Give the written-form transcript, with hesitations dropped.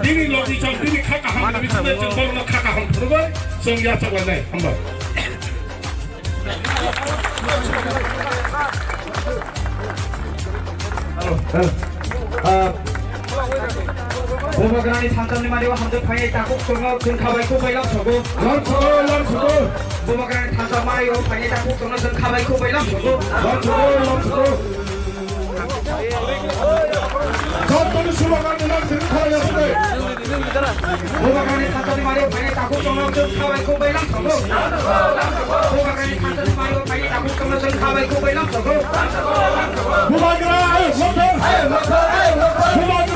니니 로디 좀 니니 카카 한 번, 니니 좀 걸어 카카 한 번, 그러고 성야 잡았네 한 번. 보마그라니 산점님 마리와 함정 파이에 딱꼭 정어 근카바이코 바이람 서고 런처고 보마그라니 산점 마리와 파이에 딱꼭 정어 근카바이코 바이람 서고 런처고 저또는 수박하는 난 들카였는데 보마그라니 산점님 마리와 파이에 딱꼭 정어 근카바이코 바이람 서고 보마그라니 산점님 마리와 파이에 딱꼭 정어 근카바이코 바이람 서고 부마그라 런처 부마그라